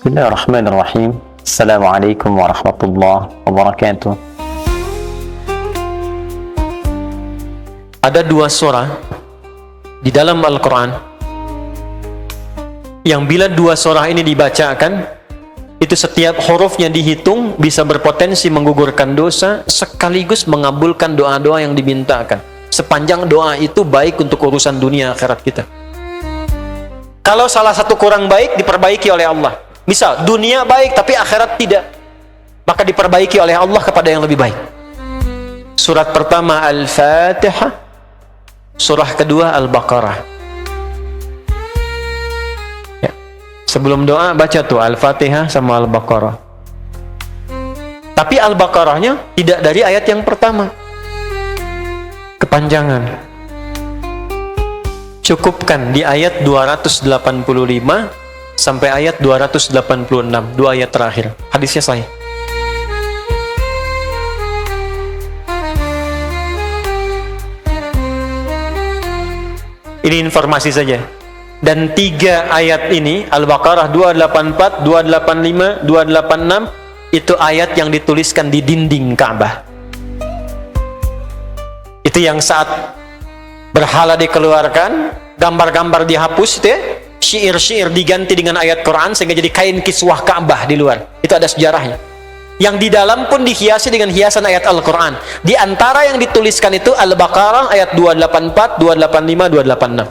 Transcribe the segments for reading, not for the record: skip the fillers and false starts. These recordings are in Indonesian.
Bismillahirrahmanirrahim. Assalamualaikum warahmatullahi wabarakatuh. Ada dua surah di dalam Al-Quran yang bila dua surah ini dibacakan, itu setiap hurufnya dihitung bisa berpotensi menggugurkan dosa sekaligus mengabulkan doa-doa yang dimintakan. Sepanjang doa itu baik untuk urusan dunia akhirat kita. Kalau salah satu kurang baik, diperbaiki oleh Allah. Misal, dunia baik tapi akhirat tidak, maka diperbaiki oleh Allah kepada yang lebih baik. Surat pertama Al-Fatihah, surah kedua Al-Baqarah. Ya. Sebelum doa baca tuh Al-Fatihah sama Al-Baqarah. Tapi Al-Baqarahnya tidak dari ayat yang pertama, kepanjangan. Cukupkan di ayat 285 sampai ayat 286, dua ayat terakhir. Hadisnya sahih. Ini informasi saja. Dan tiga ayat ini, Al-Baqarah 284, 285, 286, itu ayat yang dituliskan di dinding Ka'bah. Itu yang saat berhala dikeluarkan, gambar-gambar dihapus, itu ya, syair-syair diganti dengan ayat Quran sehingga jadi kain kiswah Ka'bah di luar. Itu ada sejarahnya. Yang di dalam pun dihiasi dengan hiasan ayat Al-Quran. Di antara yang dituliskan itu Al-Baqarah ayat 284, 285, 286.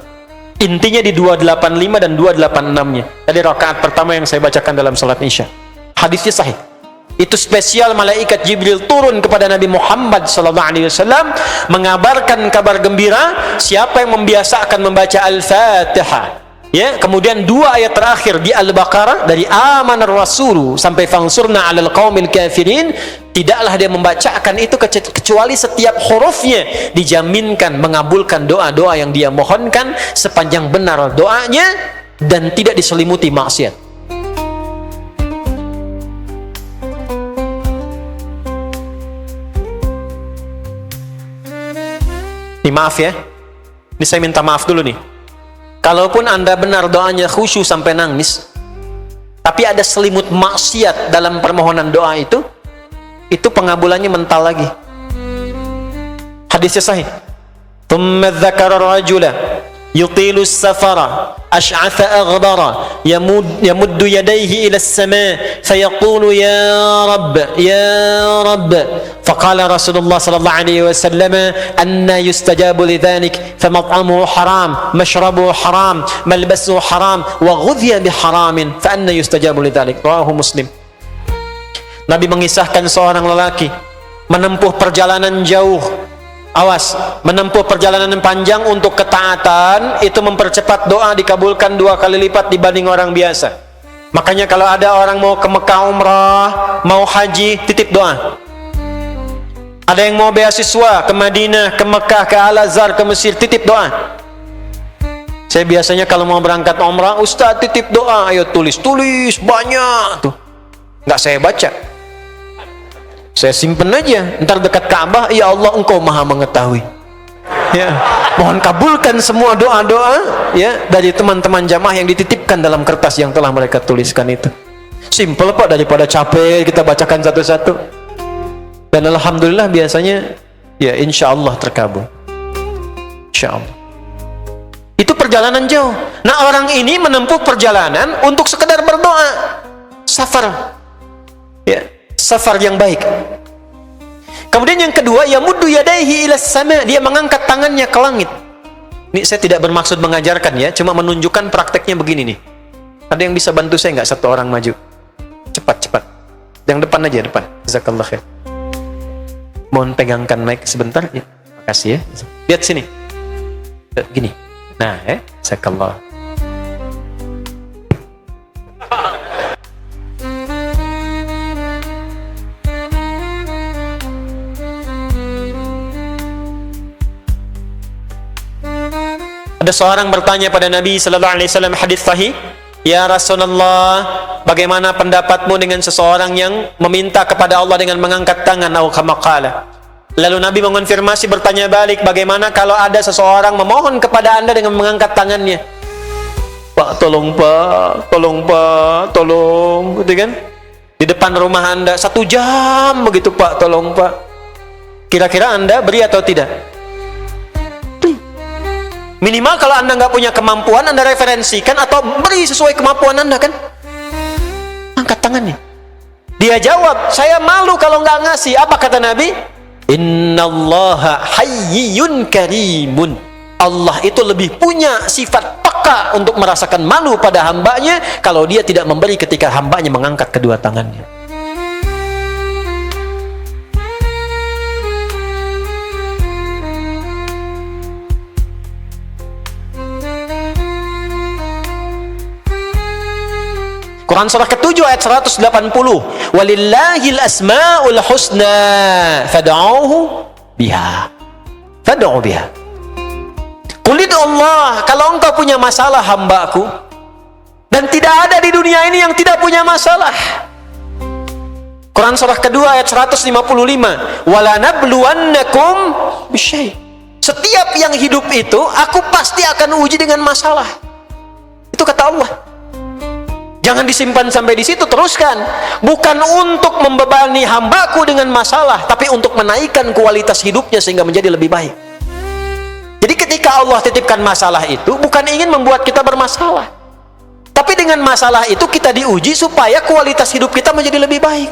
Intinya di 285 dan 286-nya. Tadi rakaat pertama yang saya bacakan dalam salat Isya. Hadisnya sahih. Itu spesial malaikat Jibril turun kepada Nabi Muhammad SAW mengabarkan kabar gembira siapa yang membiasakan membaca Al-Fatihah. Ya, kemudian dua ayat terakhir di Al-Baqarah dari amanar rasulu sampai fangsurna 'alal qaumil kafirin, tidaklah dia membacakan itu kecuali setiap hurufnya dijaminkan mengabulkan doa-doa yang dia mohonkan sepanjang benar doanya dan tidak diselimuti maksiat. Ini maaf ya, ini saya minta maaf dulu nih. Kalaupun Anda benar doanya khusyuk sampai nangis, tapi ada selimut maksiat dalam permohonan doa itu pengabulannya mental lagi. Hadisnya sahih. Thumma dzakara rajula yutilu as-safara ash'atha aghdara yamuddu yadayhi ila as-sama' fayaqulu ya rabb فقال رسول الله صلى الله عليه وسلم أن يستجاب لذلك فمطعمه حرام مشربه حرام ملبسه حرام وغذي بحرام فأن يستجاب لذلك. رواه مسلم. Nabi mengisahkan seorang lelaki menempuh perjalanan jauh. Awas, menempuh perjalanan panjang untuk ketaatan itu mempercepat doa dikabulkan 2 kali lipat dibanding orang biasa. Makanya kalau ada orang mau ke Mekah umrah, mau haji, titip doa. Ada yang mau beasiswa ke Madinah, ke Mekah, ke Al-Azhar, ke Mesir, titip doa. Saya biasanya kalau mau berangkat umrah, Ustaz titip doa, ayo tulis banyak tuh. Nggak saya baca, saya simpen aja. Ntar dekat Ka'bah, ya Allah Engkau Maha mengetahui. Ya, mohon kabulkan semua doa-doa ya dari teman-teman jamaah yang dititipkan dalam kertas yang telah mereka tuliskan itu. Simple Pak, daripada capek kita bacakan satu-satu. Dan alhamdulillah biasanya ya insya Allah terkabul. Insya Allah. Itu perjalanan jauh. Nah orang ini menempuh perjalanan untuk sekedar berdoa. Safar. Ya, safar yang baik. Kemudian yang kedua, yamuddu yadayhi ila sama', dia mengangkat tangannya ke langit. Ini saya tidak bermaksud mengajarkan ya, cuma menunjukkan prakteknya begini nih. Ada yang bisa bantu saya nggak, satu orang maju? Cepat. Yang depan aja, depan. Jazakallah khair. Mohon pegangkan mic sebentar ya. Makasih ya. Lihat sini. Gini. Nah, jazakallah. Ada seorang bertanya pada Nabi sallallahu alaihi wasallam, hadis sahih, "Ya Rasulullah, bagaimana pendapatmu dengan seseorang yang meminta kepada Allah dengan mengangkat tangan?" Atau kama qala. Lalu Nabi mengonfirmasi, bertanya balik, bagaimana kalau ada seseorang memohon kepada Anda dengan mengangkat tangannya? Pak, tolong Pak, tolong Pak, tolong, gitu kan? Di depan rumah Anda 1 jam begitu, Pak, tolong Pak. Kira-kira Anda beri atau tidak? Minimal kalau Anda nggak punya kemampuan, Anda referensikan atau beri sesuai kemampuan Anda kan? Angkat tangannya. Dia jawab, saya malu kalau nggak ngasih. Apa kata Nabi? Innallaha hayyun karimun. Allah itu lebih punya sifat peka untuk merasakan malu pada hambanya kalau dia tidak memberi ketika hambanya mengangkat kedua tangannya. Quran surah ke-7 ayat 180. Walillahil asmaul husna fad'uhu biha. Fad'u biha. Qul Allah, kalau engkau punya masalah hambaku, dan tidak ada di dunia ini yang tidak punya masalah. Quran surah kedua ayat 155. Wala nabluwannakum bisyai. Setiap yang hidup itu aku pasti akan uji dengan masalah. Itu kata Allah. Jangan disimpan sampai di situ, teruskan. Bukan untuk membebani hambaku dengan masalah, tapi untuk menaikkan kualitas hidupnya sehingga menjadi lebih baik. Jadi ketika Allah titipkan masalah itu, bukan ingin membuat kita bermasalah, tapi dengan masalah itu kita diuji supaya kualitas hidup kita menjadi lebih baik.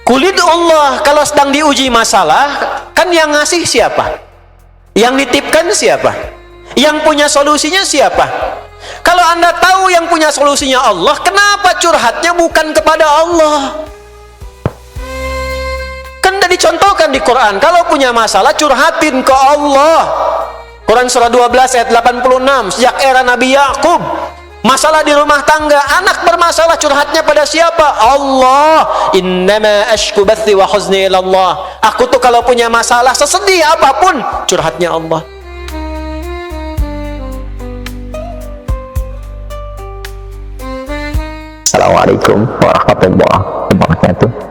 Kulit Allah kalau sedang diuji masalah, kan yang ngasih siapa? Yang nitipkan siapa? Yang punya solusinya siapa? Kalau Anda tahu yang punya solusinya Allah, kenapa curhatnya bukan kepada Allah? Kan sudah dicontohkan di Quran, kalau punya masalah curhatin ke Allah. Quran surah 12 ayat 86. Sejak era Nabi Yakub, masalah di rumah tangga, anak bermasalah, curhatnya pada siapa? Allah. Innama ashku bathi wa huzni ilallah. Aku tuh kalau punya masalah, sesedih apapun, curhatnya Allah. Assalamualaikum warahmatullahi wabarakatuh.